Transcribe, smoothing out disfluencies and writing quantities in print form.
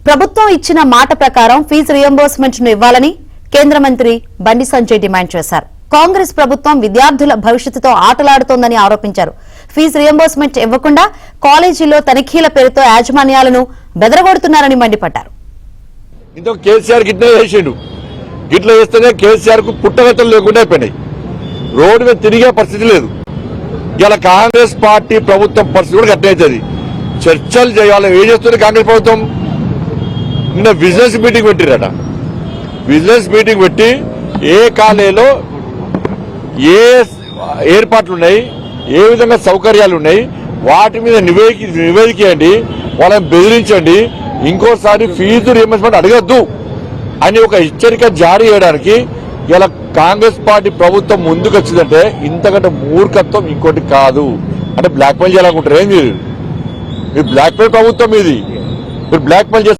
ప్రభుత్వం ఇచ్చిన మాట ప్రకారం ఫీజు రియంబర్స్మెంట్ ను ఇవ్వాలని కేంద్ర మంత్రి బండి సంజయ్ డిమాండ్ చేశారు. కాంగ్రెస్ ప్రభుత్వం విద్యార్థుల భవిష్యత్తుతో ఆటలాడుతోందని ఆరోపించారు. ఫీజు రియంబర్స్మెంట్ ఇవ్వకుండా కాలేజీలో తనిఖీల పేరుతో యాజమాన్యాలను బెదరగొడుతున్నారని మండిపడ్డారు. ఇంతకు కేసీఆర్ గిట్లా చేసిండు. గిట్లా చేస్తేనే కేసీఆర్ కు పుట్టగతులు లేకుండా అయిపోయినాయి. రోడ్డు మీద తిరిగే పరిస్థితి లేదు. ఇలా కాంగ్రెస్ పార్టీ ప్రభుత్వం పరిస్థితి కూడా గట్టవుతుంది. చర్చలు చేయాలి. ఏం చేస్తుంది కాంగ్రెస్ ప్రభుత్వం? నిన్న బిజినెస్ మీటింగ్ పెట్టిరట. బిజినెస్ మీటింగ్ పెట్టి ఏ కాలేజీలో ఏ ఏర్పాట్లు ఉన్నాయి, ఏ విధంగా సౌకర్యాలు ఉన్నాయి, వాటి మీద నివేదికండి, వాళ్ళని బెదిరించండి, ఇంకోసారి ఫీజు రియంబర్స్మెంట్ అడగద్దు అని ఒక హెచ్చరిక జారీ చేయడానికి ఇలా కాంగ్రెస్ పార్టీ ప్రభుత్వం ముందుకు వచ్చిందంటే ఇంతకంటే మూర్ఖత్వం ఇంకోటి కాదు. అంటే బ్లాక్ మెయిల్ చేయాలనుకుంటారు. ఏం మీరు బ్లాక్ మెయిల్ ప్రభుత్వం ఇది. మీరు బ్లాక్ మెయిల్